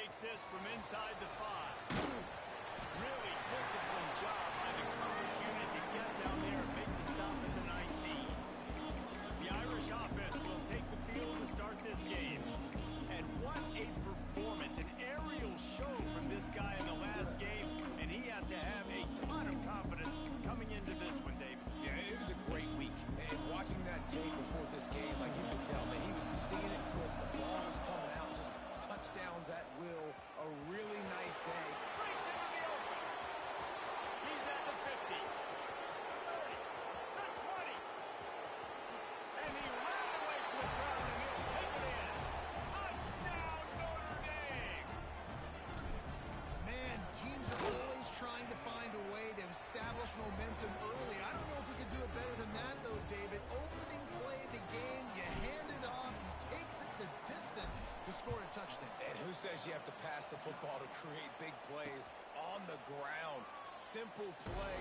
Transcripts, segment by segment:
takes this from inside the 5. Really disciplined job by the coverage unit to get down there and make the stop at the 19. The Irish offense will take the field to start this game. And what a performance, an aerial show from this guy in the last game, and he has to have a ton of confidence coming into this one, David. Yeah, it was a great week. And watching that tape before this game, like you could tell, man, he was seeing it quick. The ball was coming out, just touchdowns at will. A really nice day. Breaks into the open. He's at the 50, the 30, the 20. And he ran away from the crowd, and he'll take it in. Touchdown, Notre Dame! Man, teams are always trying to find a way to establish momentum early. I don't know if we could do it better than that, though, David. Opening play of the game, you hand it off, he takes it the distance to score a touchdown. And who says you have to pass the football to create big plays on the ground? Simple play,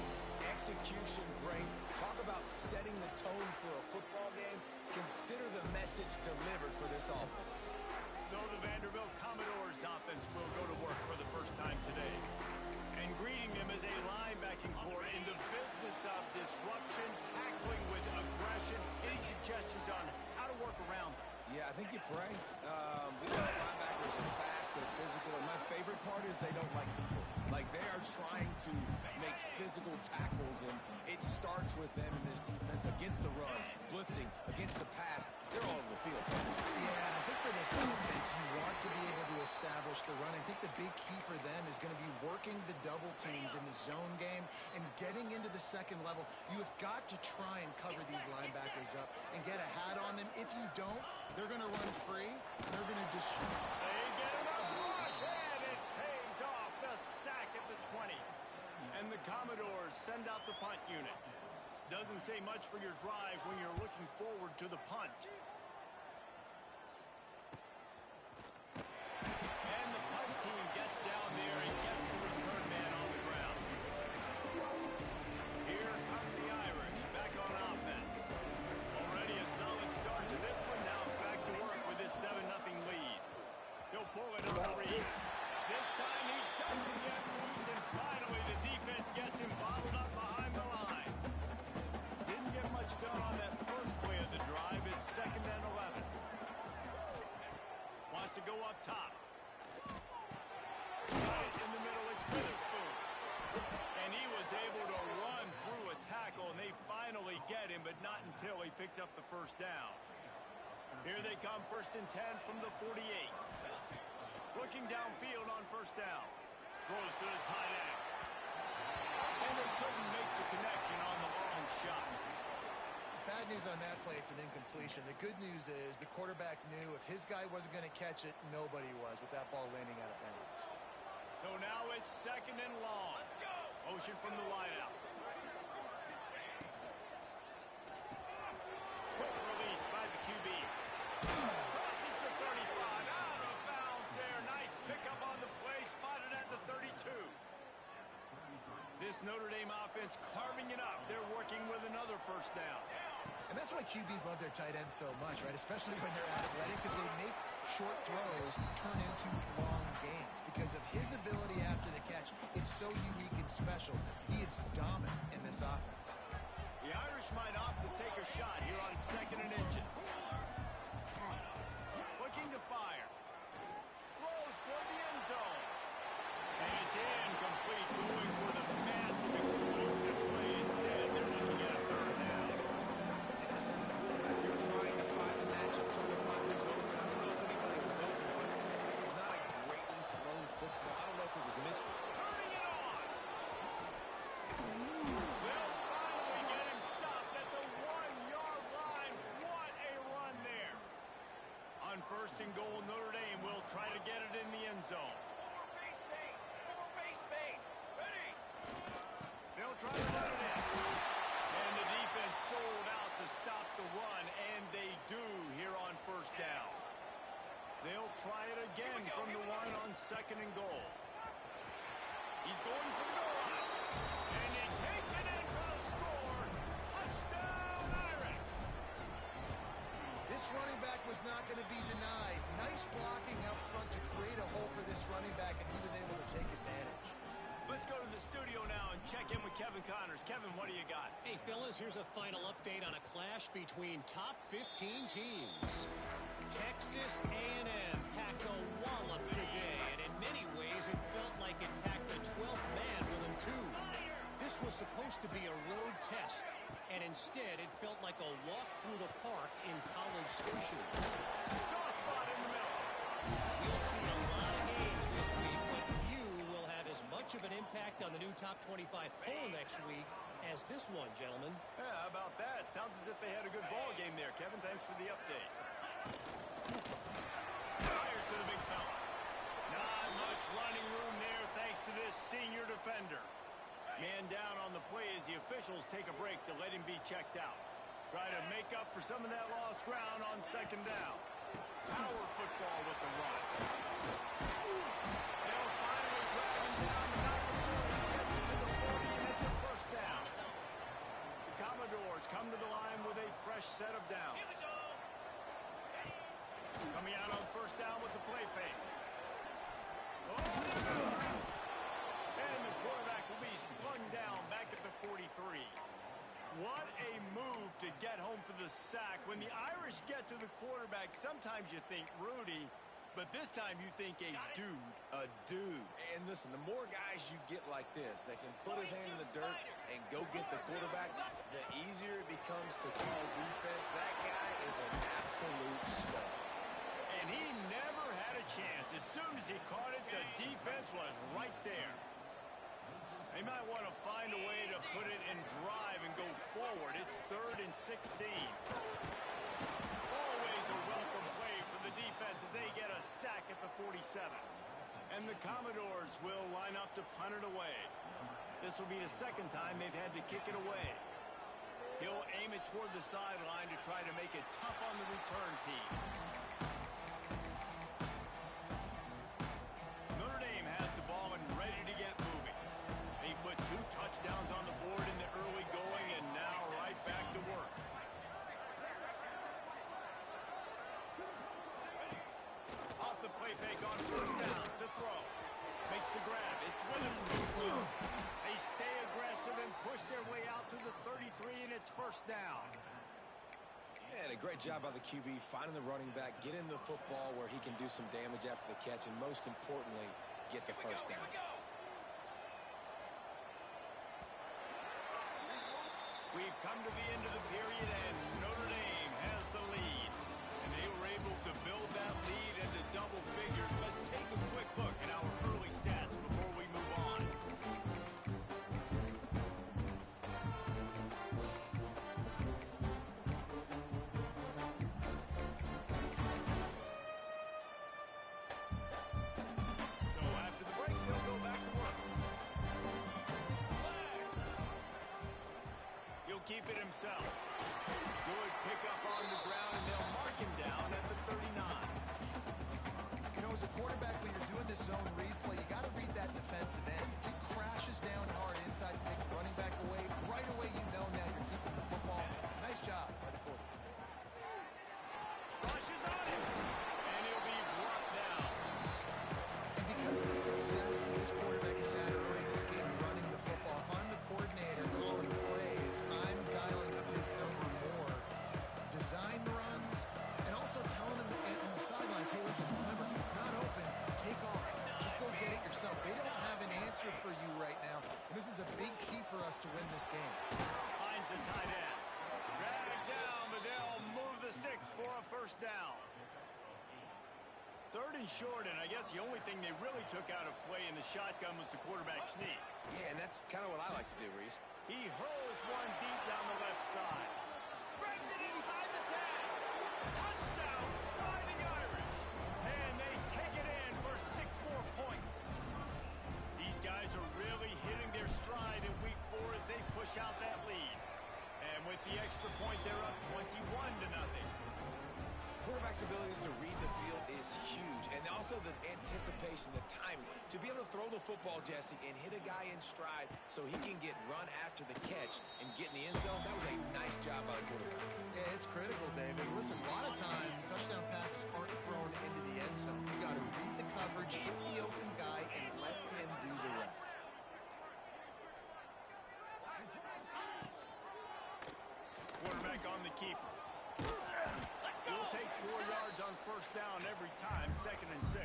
execution great. Talk about setting the tone for a football game. Consider the message delivered for this offense. So the Vanderbilt Commodores offense will go to work for the first time today. And greeting them is a linebacking core in the business of disruption, tackling with aggression. Any suggestions on how to work around them? Yeah, I think you pray. These linebackers are fast, they're physical, and my favorite part is they don't like people. Like, they are trying to make physical tackles, and it starts with them in this defense against the run, blitzing, against the pass. They're all over the field. Yeah, and I think for this offense, you want to be able to establish the run. I think the big key for them is going to be working the double teams in the zone game and getting into the second level. You have got to try and cover these linebackers up and get a hat on them. If you don't, they're going to run free, and they're going to destroy. They get him up, rush, and it pays off. The sack at the 20. And the Commodores send out the punt unit. Doesn't say much for your drive when you're looking forward to the punt. And the punt team gets down there and gets the return man on the ground. Here come the Irish back on offense. Already a solid start to this one. Now back to work with this 7-0 lead. He'll pull it on the read. This time he doesn't get loose, and finally the defense gets him bottled up behind the line. Didn't get much done on that first play of the drive. It's 2nd and 11. Wants to go up top. Right in the middle, it's Witherspoon. And he was able to run through a tackle, and they finally get him, but not until he picks up the first down. Here they come, 1st and 10 from the 48. Looking downfield on 1st down. Throws to the tight end. And they couldn't make the connection on the long shot. Bad news on that play, it's an incompletion. The good news is the quarterback knew if his guy wasn't going to catch it, nobody was with that ball landing out of bounds. So now it's 2nd and long. Motion from the wideout. Quick release by the QB. Crosses the 35. Out of bounds there. Nice pickup on the play. Spotted at the 32. This Notre Dame offense carving it up. They're working with another 1st down. And that's why QBs love their tight ends so much, right? Especially when they're athletic, because they make short throws turn into long gains. Because of his ability after the catch, it's so unique and special. He is dominant in this offense. The Irish might opt to take a shot here on 2nd and inches. Looking to fire. Throws toward the end zone. And it's incomplete, going for the massive explosive play. Instead, they're looking at a 3rd down. And this is a quarterback. You're trying to find the matchup, trying to find who's open. I don't know if anybody was open, but it's not a greatly thrown football. I don't know if it was missed. Turning it on. They'll finally get him stopped at the 1-yard line. What a run there. On 1st and goal, Notre Dame will try to get it in the end zone. They'll try to run it in. And the defense sold out to stop the run, and they do here on 1st down. They'll try it again from the line on 2nd and goal. He's going for the goal line. And he takes it in for the score. Touchdown, Irish. This running back was not going to be denied. Nice blocking up front to create a hole for this running go to the studio now and check in with Kevin Connors. Kevin, what do you got? Hey, fellas, here's a final update on a clash between top 15 teams. Texas A&M packed a wallop today, and in many ways it felt like it packed the 12th man with them, too. This was supposed to be a road test, and instead it felt like a walk through the park in College Station. Soft spot in the middle. We'll see a lot of games this week, but few will have as much of an impact on the new top 25 poll next week as this one, gentlemen. Yeah, how about that? Sounds as if they had a good ball game there. Kevin, thanks for the update. Fires to the big fella. Not much running room there thanks to this senior defender. Man down on the play as the officials take a break to let him be checked out. Try to make up for some of that lost ground on second down. Power football with the run. They'll finally drag him down to not the 40. Gets it to the 40, and it's a first down. The Commodores come to the line with a fresh set of downs. Coming out on first down with the play fake. Oh, and the quarterback will be slung down back at the 43. What a move to get home for the sack. When the Irish get to the quarterback, sometimes you think Rudy, but this time you think a dude. A dude. And listen, the more guys you get like this that can put his hand in the dirt and go get the quarterback, the easier it becomes to call defense. That guy is an absolute stud. And he never had a chance. As soon as he caught it, the defense was right there. They might want to find a way to put it in drive and go forward. It's 3rd and 16. Always a welcome play for the defense as they get a sack at the 47. And the Commodores will line up to punt it away. This will be the second time they've had to kick it away. He'll aim it toward the sideline to try to make it tough on the return team. Notre Dame has the ball and ready to get moving. They put 2 touchdowns on the board in the early going and now right back to work. Off the play fake on first down to throw. Makes the grab. It's Witherspoon. They stay aggressive and push their way out to the 33, and it's first down. And a great job by the QB finding the running back, getting the football where he can do some damage after the catch, and most importantly, get the first down. We've come to the end of the period, and Notre Dame has the lead. And they were able to build that lead into double figures. Let's take a quick look at our early stats before we move on. So after the break, they'll go back to work. He'll keep it himself. Good pickup on the ground, and they'll mark him down at the 39. You know, as a quarterback, when you're doing this zone read play, you got to read that defensive end. If he crashes down hard inside to take the running back away, right away you know now you're keeping the football. Nice job by the quarterback. Rushes on him, and he'll be brought down. And because of the success that this quarterback has had early in this game running the football, if I'm the coordinator calling plays, I'm dialing up his number more. Design runs, and also telling him on the sidelines, hey, listen, remember, it's not open. Take off. Just go get it yourself. They don't have an answer for you right now. And this is a big key for us to win this game. Finds a tight end. Dragged down, but they'll move the sticks for a first down. 3rd and short, and I guess the only thing they really took out of play in the shotgun was the quarterback sneak. Yeah, and that's kind of what I like to do, Reese. He hurls one deep down the left side. Brings it inside the 10. Touchdown, Fighting Irish. And they take it in for 6 more points. These guys are really hitting their stride in week 4 as they push out that lead. And with the extra point, they're up 21-0. Quarterback's abilities to read the field is huge, and also the anticipation, the timing. To be able to throw the football, Jesse, and hit a guy in stride so he can get run after the catch and get in the end zone, that was a nice job by the quarterback. Yeah, it's critical, David. Listen, a lot of times touchdown passes aren't thrown into the end zone. You got to read the coverage, hit the open guy, and let him do the rest. bank on the keeper. He'll take 4 yards on first down every time, 2nd and 6.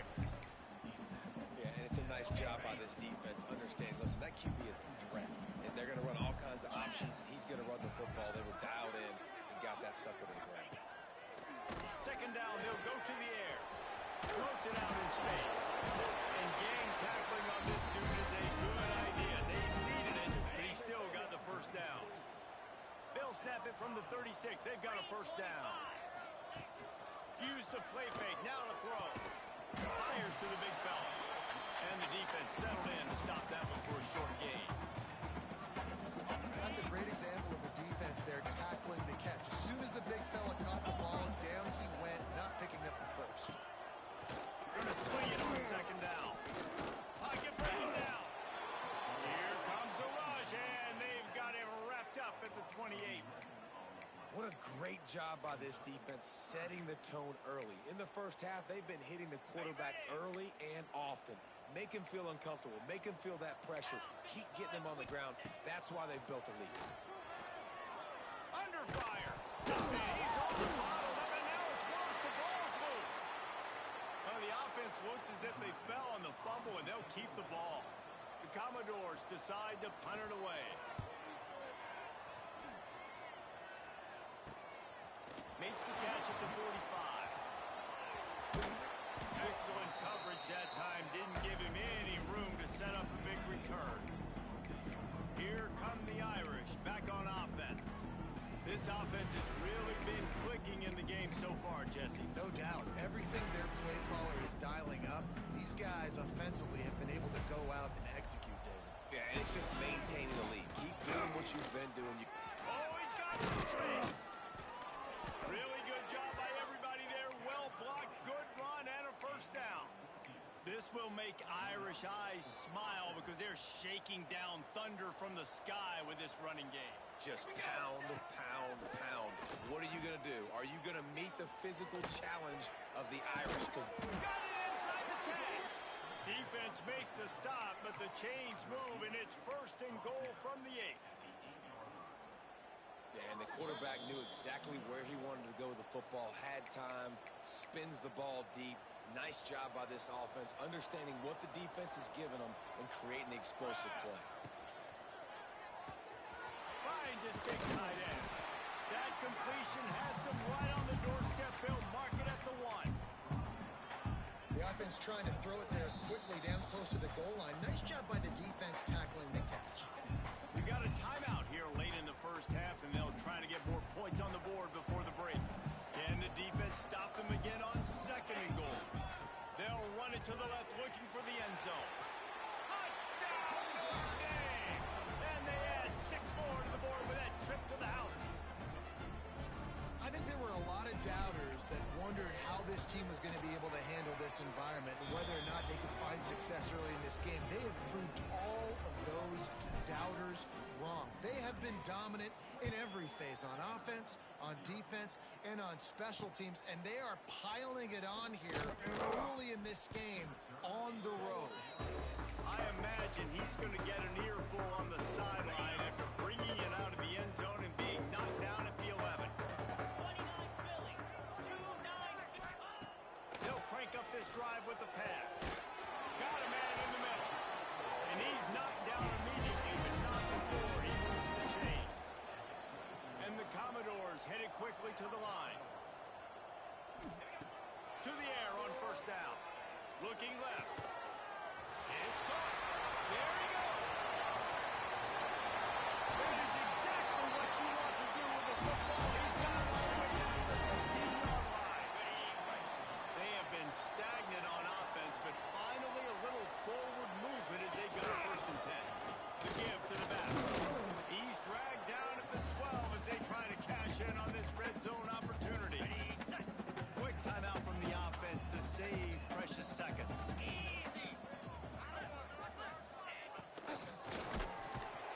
Yeah, and it's a nice job by this defense. Understand, listen, that QB is a threat. And they're going to run all kinds of options, and he's going to run the football. They were dialed in and got that sucker to the ground. 2nd down, they'll go to the air. Floats it out in space. And game tackling on this dude is a good idea. They needed it, but he still got the first down. They'll snap it from the 36. They've got a first down. Use the play fake. Now to throw. Fires to the big fella. And the defense settled in to stop that one for a short gain. That's a great example of the defense there tackling the catch. As soon as the big fella caught the ball, down he went, not picking up the first. Going to swing it on 2nd down. Pocket breaking down. Here comes the rush, and they've got him wrapped up at the 28. What a great job by this defense setting the tone early. In the first half, they've been hitting the quarterback early and often. Make him feel uncomfortable. Make him feel that pressure. Keep getting him on the ground. That's why they've built a lead. Under fire. He's on the bottle, and now it's worse. The ball's loose. Well, the offense looks as if they fell on the fumble, and they'll keep the ball. The Commodores decide to punt it away. Makes the catch at the 45. Excellent coverage that time. Didn't give him any room to set up a big return. Here come the Irish back on offense. This offense has really been clicking in the game so far, Jesse. No doubt. Everything their play caller is dialing up, these guys offensively have been able to go out and execute, David. Yeah, and it's just maintaining the lead. Keep doing what you've been doing. Oh, he's got some space. Really good job by everybody there. Well blocked, good run, and a first down. This will make Irish eyes smile because they're shaking down thunder from the sky with this running game. Just pound, pound, pound. What are you going to do? Are you going to meet the physical challenge of the Irish? Because got it inside the 10. Defense makes a stop, but the chains move, and it's 1st and goal from the 8. And the quarterback knew exactly where he wanted to go with the football, had time, spins the ball deep. Nice job by this offense, understanding what the defense is giving them and creating the explosive play. Finds his big tight end. That completion has them right on the doorstep. They'll mark it at the 1. The offense trying to throw it there quickly down close to the goal line. Nice job by the defense tackling the catch. We got a timeout here late in the first half, and they'll try to get more points on the board before the break. Can the defense stop them again on 2nd and goal? They'll run it to the left, looking for the end zone. Touchdown, Notre Dame! And they add 6 more to the board with that trip to the house. I think there were a lot of doubters that wondered how this team was going to be able to handle this environment and whether or not they could find success early in this game. They have proved all of those doubters wrong. They have been dominant in every phase, on offense, on defense, and on special teams, and they are piling it on here early in this game on the road. I imagine he's going to get an earful on the sideline after bringing it out of the end zone and being knocked down at the 11. They'll crank up this drive with the pass. Got a man in the middle. And he's knocked down immediately, but not before he moves the chains. And the Commodores headed quickly to the line. To the air on first down. Looking left. It's caught. There he goes. That is exactly what you want to do with the football. He's got it all the way down to the 15-yard line. They have been stagnant on offense, but finally a little forward movement as they go to 1st and 10. The give to the back. He's dragged down at the 12 as they try to cash in on this red zone opportunity. Quick timeout from the offense to save precious seconds.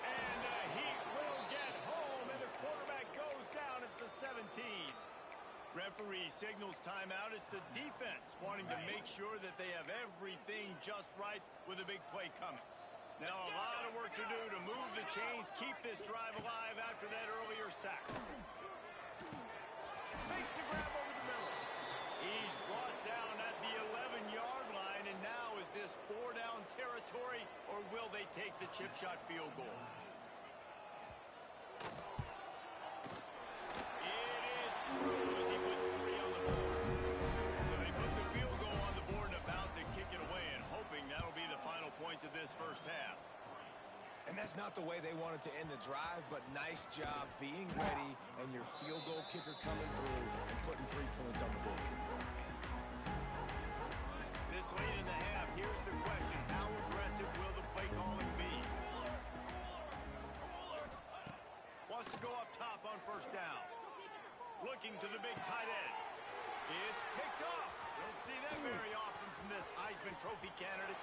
And he will get home, and the quarterback goes down at the 17. Referee signals timeout. It's the defense wanting to make sure that they have everything just right with a big play coming. Now a lot of work to do to move the chains, keep this drive alive after that earlier sack. Makes the grab over the middle. He's brought down at the 11-yard line, and now is this 4-down territory, or will they take the chip shot field goal? It is true as he puts 3 on the board. So they put the field goal on the board and about to kick it away, and hoping that'll be the final points of this first half. And that's not the way they wanted to end the drive, but nice job being ready and your field goal kicker coming through and putting 3 points on the board. This late in the half, here's the question. How aggressive will the play calling be? Wants to go up top on first down. Looking to the big tight end. It's picked off. Don't see that very often from this Heisman Trophy candidate.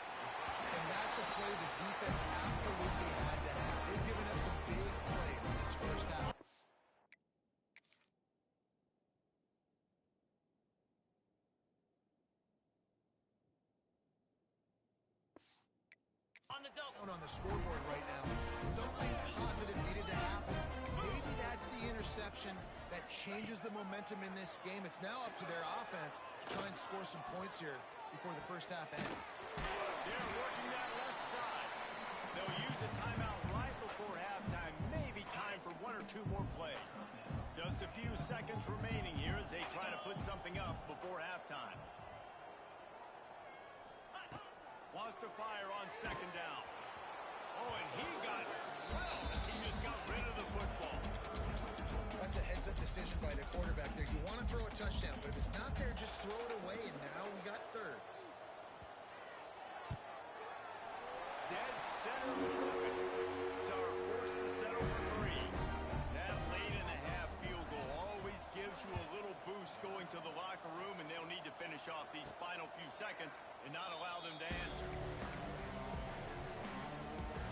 And that's a play the defense absolutely had to have. They've given up some big plays in this first half. On the double. On the scoreboard right now, something positive needed to happen. Maybe that's the interception that changes the momentum in this game. It's now up to their offense to try and score some points here before the first half ends. They're working that left side. They'll use a timeout right before halftime. Maybe time for 1 or 2 more plays. Just a few seconds remaining here as they try to put something up before halftime. Wants to fire on second down. Oh, and he got drilled as he just got rid of the football. That's a heads-up decision by the quarterback there. You want to throw a touchdown, but if it's not there, just throw it away, and now we got third. Dead center perfect. Tar forced to settle for 3. That late in the half field goal always gives you a little boost going to the locker room, and they'll need to finish off these final few seconds and not allow them to answer.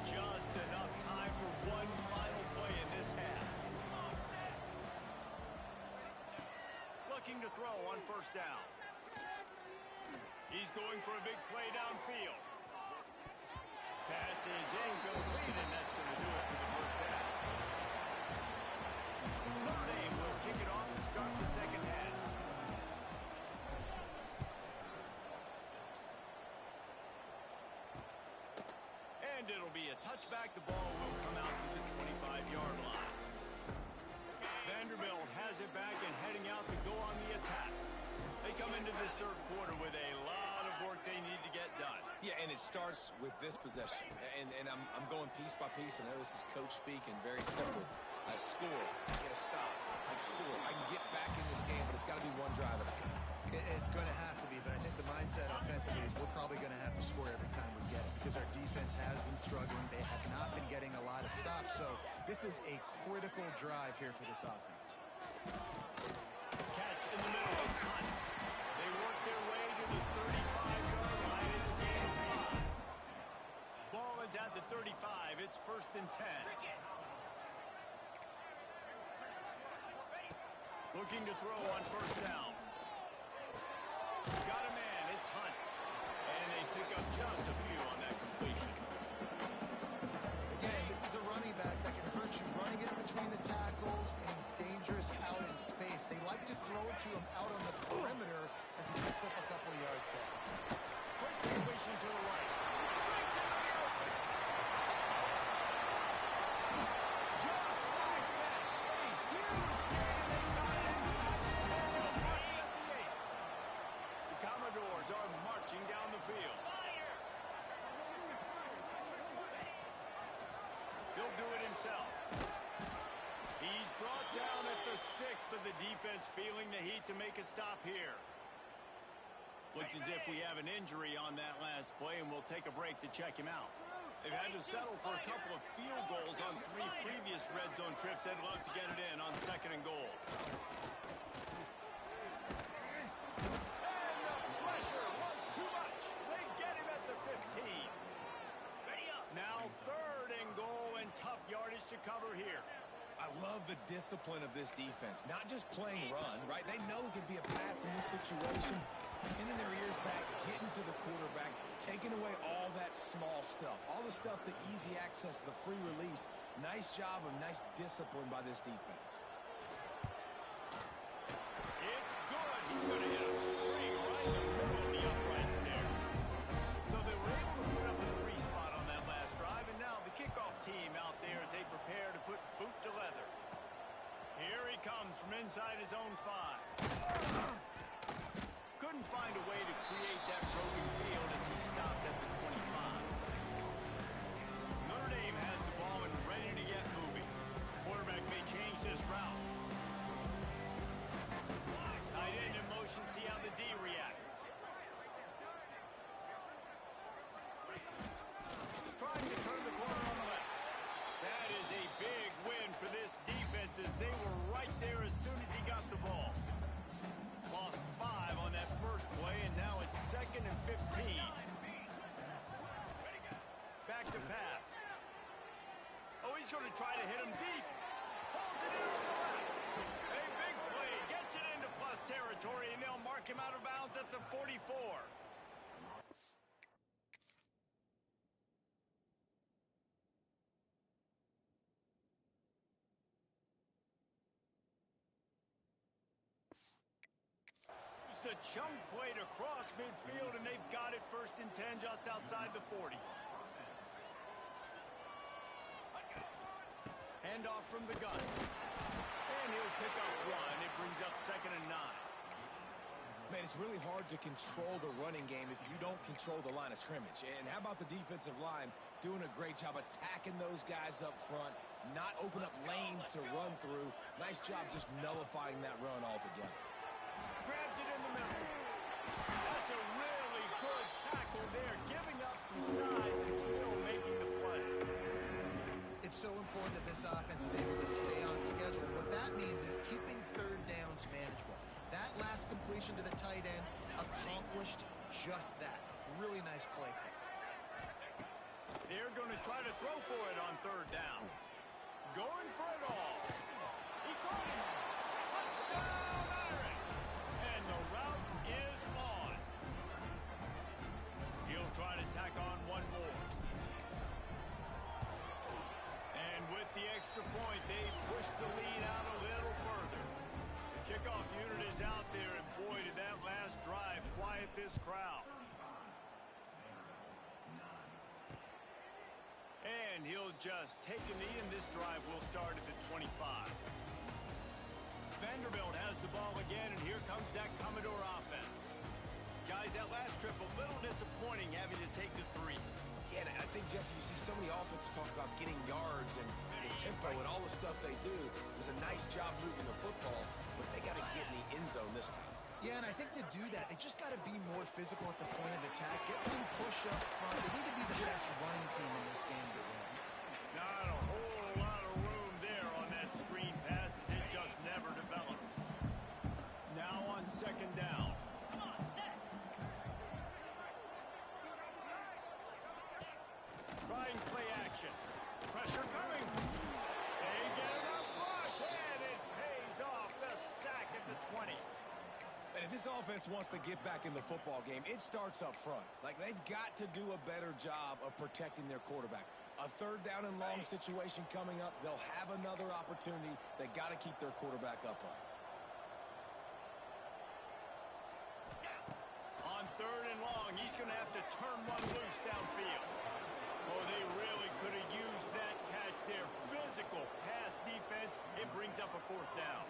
Just enough time for one final play in this half. Looking to throw on first down. He's going for a big play downfield. Pass is incomplete, and that's going to do it for the first half. Notre Dame will kick it off to start the second half. And it'll be a touchback. The ball will come out to the 25-yard line. Vanderbilt has it back and heading out to go on the attack. They come into this third quarter with a lot of work they need to get done. Yeah, and it starts with this possession. And I'm going piece by piece. I know this is coach speak and very simple. I score, I get a stop, I score. I can get back in this game, but it's got to be one drive at a time. It's going to have to be, but I think the mindset offensively is we're probably going to have to score every time we get it because our defense has been struggling. They have not been getting a lot of stops, so this is a critical drive here for this offense. Catch in the middle. It's Hunt. They work their way to the 35-yard line. It's gain of 5. Ball is at the 35. It's 1st and 10. Looking to throw on first down. Got a man. It's Hunt. And they pick up just a few on that completion. Again, this is a running back that can hurt you. Running in between the tackles, and he's dangerous out in space. They like to throw it to him out on the perimeter as he picks up a couple of yards there. Quick completion to the right. Brings it to the open. Just like that. A huge game. They got it inside the 10. They'll mark it at the 8. The Commodores are marching down the field. He'll do it himself. He's brought down at the 6, but the defense feeling the heat to make a stop here. Looks as if we have an injury on that last play, and we'll take a break to check him out. They've had to settle for a couple of field goals on 3 previous red zone trips. They'd love to get it in on 2nd and goal. And the pressure was too much. They get him at the 15. Now 3rd and goal, and tough yardage to cover here. I love the discipline of this defense. Not just playing run, right? They know it could be a pass in this situation. Pinning their ears back, getting to the quarterback, taking away all that small stuff. All the stuff, the easy access, the free release. Nice job of nice discipline by this defense. out there as they prepare to put boot to leather. Here he comes from inside his own 5. Couldn't find a way to create that broken field as he stopped at the 25. Notre Dame has the ball and ready to get moving. Quarterback may change this route. Tight end in motion, see how the D reacts. Trying to turn the corner on the left. That is a big win for this defense as they were right there as soon as he got the ball. Lost 5 on that first play, and now it's 2nd and 15. Back to pass. Oh, he's going to try to hit him deep. Holds it in on the left. A big play. Gets it into plus territory, and they'll mark him out of bounds at the 44. The chunk played across midfield, and they've got it 1st and 10 just outside the 40. Handoff from the gun. And he'll pick up 1. It brings up 2nd and 9. Man, it's really hard to control the running game if you don't control the line of scrimmage. And how about the defensive line doing a great job attacking those guys up front, not open up lanes to run through. Nice job just nullifying that run altogether. Grabs it in the middle. That's a really good tackle there, giving up some size and still making the play. It's so important that this offense is able to stay on schedule. What that means is keeping 3rd downs manageable. That last completion to the tight end accomplished just that. Really nice play. They're going to try to throw for it on 3rd down. Going for it all. He caught him. Touchdown, Irish. And the route is on. He'll try to tack on 1 more. And with the extra point, they push the lead out a little further. The kickoff unit is out there, and boy, did that last drive quiet this crowd. And he'll just take a knee, and this drive will start at the 25. Vanderbilt has the ball again, and here comes that Commodore offense. Guys, that last trip a little disappointing having to take the 3. Yeah, and I think, Jesse, you see so many offenses talk about getting yards and the tempo and all the stuff they do. It was a nice job moving the football, but they got to get in the end zone this time. Yeah, and I think to do that, they just got to be more physical at the point of attack, get some push up front. They need to be the best running team in this game to win. Not a whole lot of room there on that screen pass as it just never developed. Now on 2nd down. Trying play action. Pressure coming. They get enough rush, and it pays off. The sack at the 20. And if this offense wants to get back in the football game, it starts up front. Like, they've got to do a better job of protecting their quarterback. A 3rd down and long situation coming up. They'll have another opportunity. They got to keep their quarterback upright. On 3rd and long, he's going to have to turn 1 loose downfield. Oh, they really could have used that catch there. Physical pass defense. It brings up a 4th down.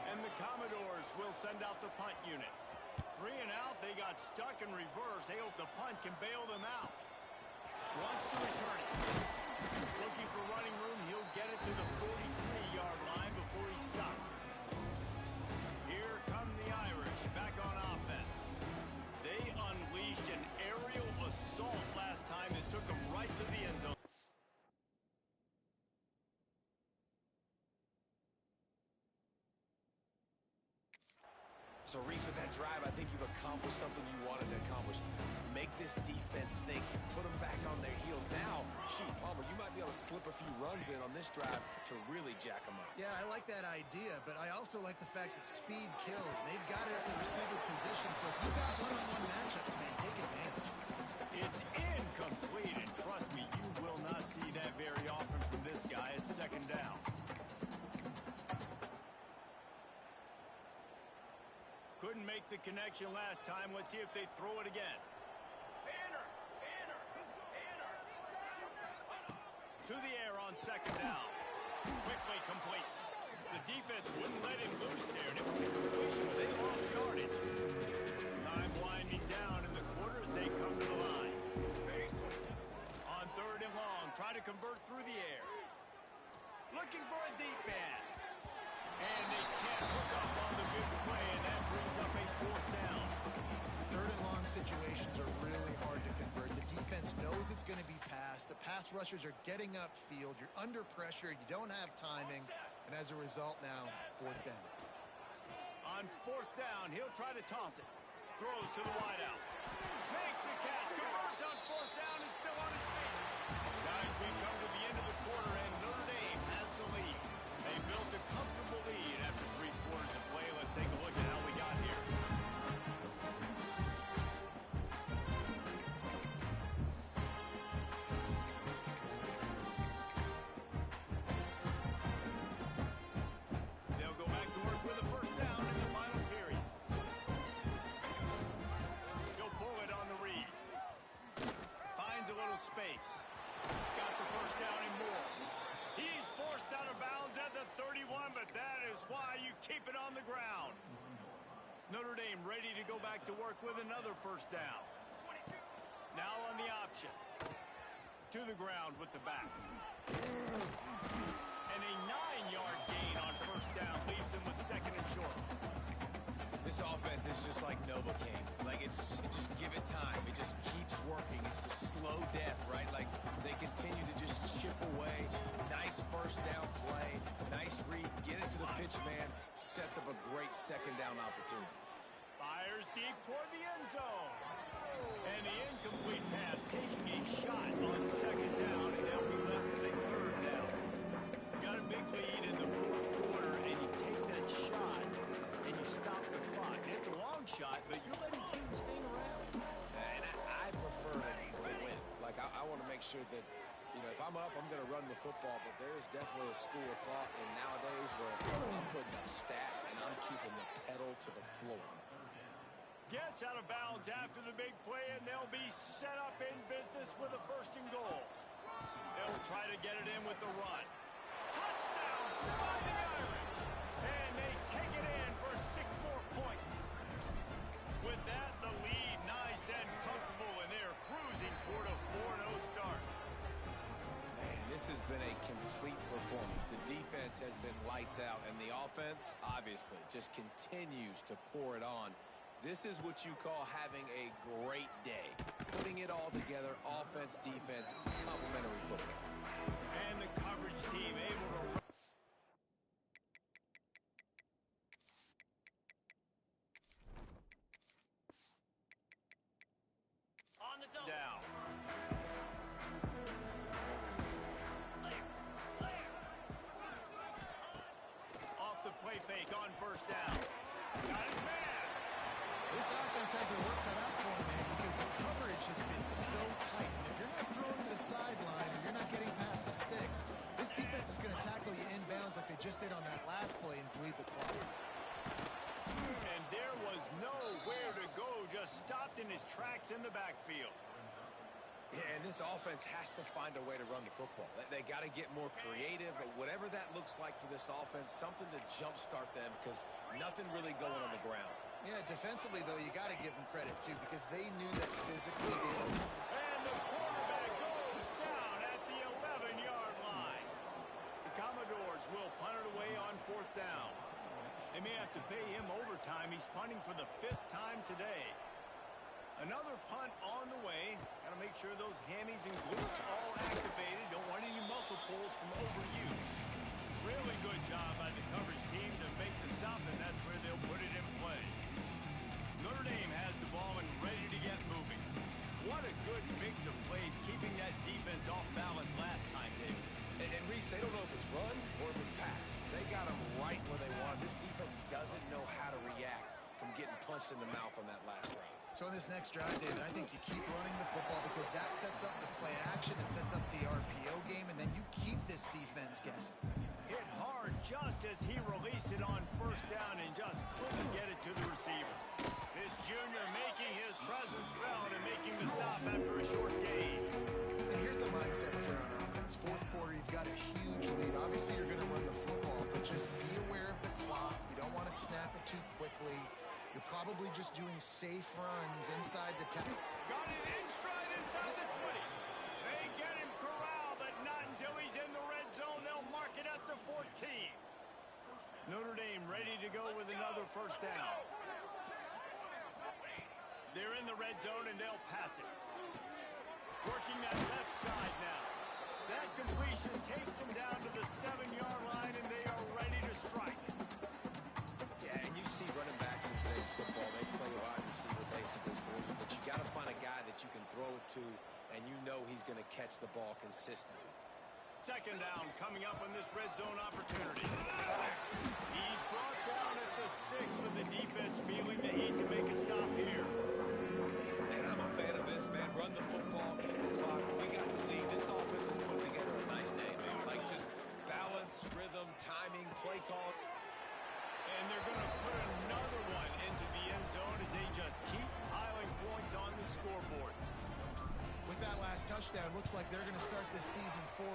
And the Commodores will send out the punt unit. 3 and out, they got stuck in reverse. They hope the punt can bail them out. Wants to return it. Looking for running room. He'll get it to the 43-yard line before he stopped. Here come the Irish back on offense. They unleashed an aerial assault last time that took them right to the end zone. So, Reese, with that drive, I think you've accomplished something you wanted to accomplish. Make this defense think. Put them back on their heels. Now, shoot, Palmer, you might be able to slip a few runs in on this drive to really jack them up. Yeah, I like that idea, but I also like the fact that speed kills. They've got it at the receiver position, so if you've got one-on-one matchups, man, take advantage. It's incomplete, and trust me, you will not see that very often from this guy. It's 2nd down. Couldn't make the connection last time. Let's see if they throw it again. To the air on second down. Quickly complete. The defense wouldn't let him loose there, and it was a completion, but they lost yardage. Time winding down in the quarter as they come to the line. On third and long, try to convert through the air. Looking for a deep man. And they can't hook up on the big play, and that brings up a fourth down. Third and long situations are really hard to convert. The defense knows it's going to be passed. The pass rushers are getting upfield. You're under pressure. You don't have timing. And as a result now, fourth down. On fourth down, he'll try to toss it. Throws to the wideout. Makes the catch. Converts on fourth down. Is still on his feet. Guys, we come to the end of the quarter, and Notre Dame has the lead. They built a comfortable lead after 3 quarters of play. Let's take a look at how we got here. They'll go back to work with a first down in the final period. He'll pull it on the read. Finds a little space. Got the first down and more. He's forced out of bounds at the 31, but that is why you keep it on the ground. Notre Dame ready to go back to work with another first down. Now on the option. To the ground with the back. And a 9-yard gain on first down leaves him with second and short. This offense is just like Novocaine. Like, it just give it time. It just keeps working. It's a slow death, right? Like, they continue to just chip away. Nice first down play. Nice read. Get it to the pitch man. Sets up a great second down opportunity. Fires deep toward the end zone. And the incomplete pass taking a shot on second down, and now we left with a third down. You got a big lead in the fourth quarter, and you take that shot, and you stop the clock. And it's a long shot, but you're letting teams hang around. And I prefer to win. Like, I want to make sure that, you know, if I'm up, I'm going to run the football, but there is definitely a school of thought in nowadays where I'm putting up stats and I'm keeping the pedal to the floor. Gets out of bounds after the big play, and they'll be set up in business with a first and goal. They'll try to get it in with the run. Touchdown, Fighting Irish! And they take it in for 6 more points. With that, the lead nice and comfortable, and they're cruising toward a 4-0 start. Man, this has been a complete performance. The defense has been lights out, and the offense, obviously, just continues to pour it on. This is what you call having a great day. Putting it all together, offense, defense, complementary football. And the coverage team able to... On the double. Down. Off the play fake on first down. Got his man. This offense has their work cut out for them, man, because the coverage has been so tight. And if you're not throwing to the sideline or you're not getting past the sticks, this defense is going to tackle you inbounds like they just did on that last play and bleed the clock. And there was nowhere to go, just stopped in his tracks in the backfield. Yeah, and this offense has to find a way to run the football. They got to get more creative, but whatever that looks like for this offense, something to jumpstart them because nothing really going on the ground. Yeah, defensively, though, you got to give them credit, too, because they knew that physically they were... And the quarterback goes down at the 11-yard line. The Commodores will punt it away on fourth down. They may have to pay him overtime. He's punting for the 5th time today. Another punt on the way. Got to make sure those hammies and glutes all activated. Don't want any muscle pulls from overuse. Really good job by the coverage team to make the stop, and that's where they'll put it in play. Notre Dame has the ball and ready to get moving. What a good mix of plays, keeping that defense off balance last time, David. And Reese, they don't know if it's run or if it's pass. They got them right where they want. This defense doesn't know how to react from getting punched in the mouth on that last drive. So in this next drive, David, I think you keep running the football because that sets up the play action, it sets up the RPO game, and then you keep this defense guessing. Hit hard just as he released it on first down and just couldn't get it to the receiver. This junior making his presence felt and making the stop after a short gain. And here's the mindset for on offense. It's fourth quarter. You've got a huge lead. Obviously, you're going to run the football, but just be aware of the clock. You don't want to snap it too quickly. You're probably just doing safe runs inside the 10. Got it in stride inside the 20. They get him corralled, but not until he's in the red zone. They'll mark it at the 14. Notre Dame ready to go with another first down. They're in the red zone, and they'll pass it. Working that left side now. That completion takes them down to the 7-yard line, and they are ready to strike. Yeah, and you see running backs in today's football, they play wide receiver basically for you, but you got to find a guy that you can throw it to, and you know he's going to catch the ball consistently. Second down coming up on this red zone opportunity. He's brought down at the 6, but the defense feeling the heat to make a stop here. And I'm a fan of this, man. Run the football, keep the clock. We got the lead. This offense has put together a nice day, man. Like just balance, rhythm, timing, play call. And they're going to put another one into the end zone as they just keep piling points on the scoreboard. With that last touchdown, looks like they're going to start this season 4-0.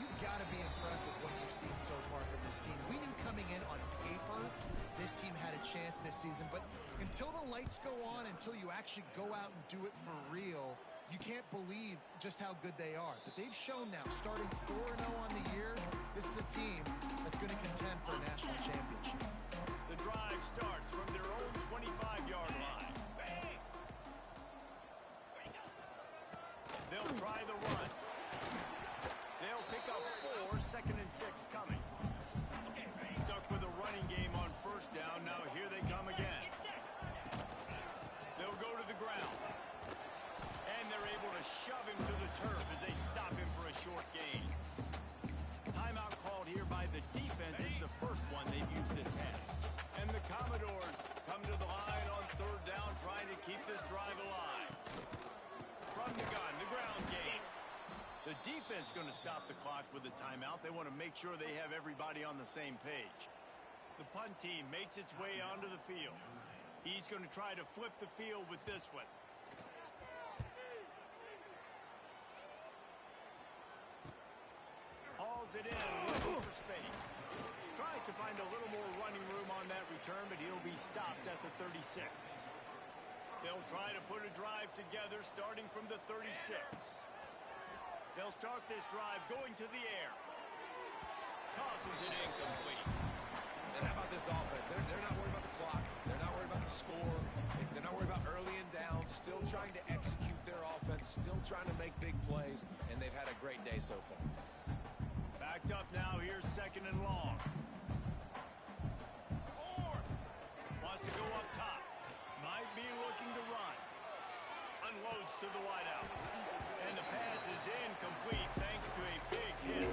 You've got to be impressed with what you've seen so far from this team. We knew coming in on paper this team had a chance this season, but until the lights go on, until you actually go out and do it for real, you can't believe just how good they are. But they've shown now, starting 4-0 on the year, this is a team that's going to contend for a national championship. The drive starts from their own 25-yard line. They'll try the run. They'll pick up 4, 2nd and 6 coming. Stuck with a running game on first down. Now here they come again. They'll go to the ground. And they're able to shove him to the turf as they stop him for a short gain. Timeout called here by the defense. It's the first one they've used this half. And the Commodores come to the line on third down, trying to keep this drive alive. From the gun, the ground game. The defense going to stop the clock with a timeout. They want to make sure they have everybody on the same page. The punt team makes its way onto the field. He's going to try to flip the field with this one. Hauls it in, looking for space. Tries to find a little more running room on that return, but he'll be stopped at the 36. They'll try to put a drive together starting from the 36. They'll start this drive going to the air. Tosses it incomplete. And how about this offense? They're not worried about the clock. They're not worried about the score. They're not worried about early and down. Still trying to execute their offense. Still trying to make big plays. And they've had a great day so far. Backed up now. Here's 2nd and long. Wants to go up top. Might be looking to run. Unloads to the wideout. And the pass is incomplete thanks to a big hit.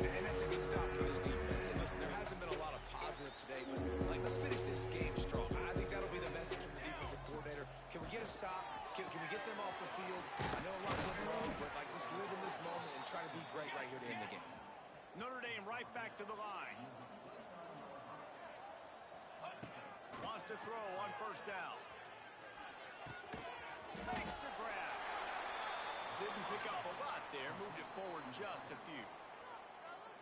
And that's a good stop for this defense. And listen, there hasn't been a lot of positive today, but let's finish this game strong. I think that'll be the message from the defensive coordinator. Can we get a stop? Can we get them off the field? I know a lot's went wrong, but let's live in this moment and try to be great right here to end the game. Notre Dame right back to the line. Wants to throw on first down. Makes the grab. Didn't pick up a lot there. Moved it forward just a few.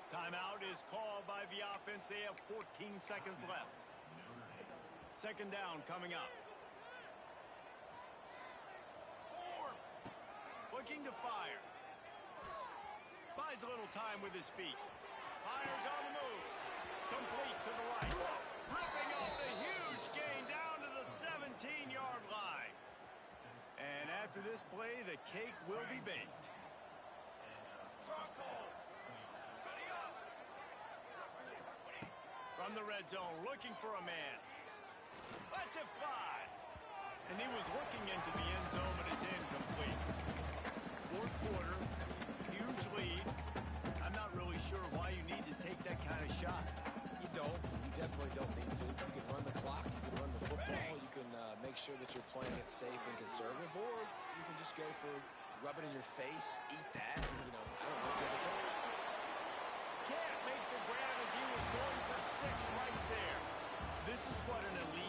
Timeout is called by the offense. They have 14 seconds left. 2nd down coming up. Looking to fire. Buys a little time with his feet. Fires on the move. Complete to the right. Ripping off the huge gain down to the 17-yard line. And after this play, the cake will be baked. From the red zone, looking for a man. Lets it fly. And he was looking into the end zone, but it's incomplete. Fourth quarter, huge lead. I'm not really sure why you need to take that kind of shot. You don't. You definitely don't need to. You can run the clock. You can run the football. You can make sure that you're playing it safe and conservative, or you can just go for rub it in your face, eat that, and, I don't know the other coach. Can't make the grab as he was going for 6 right there. This is what an elite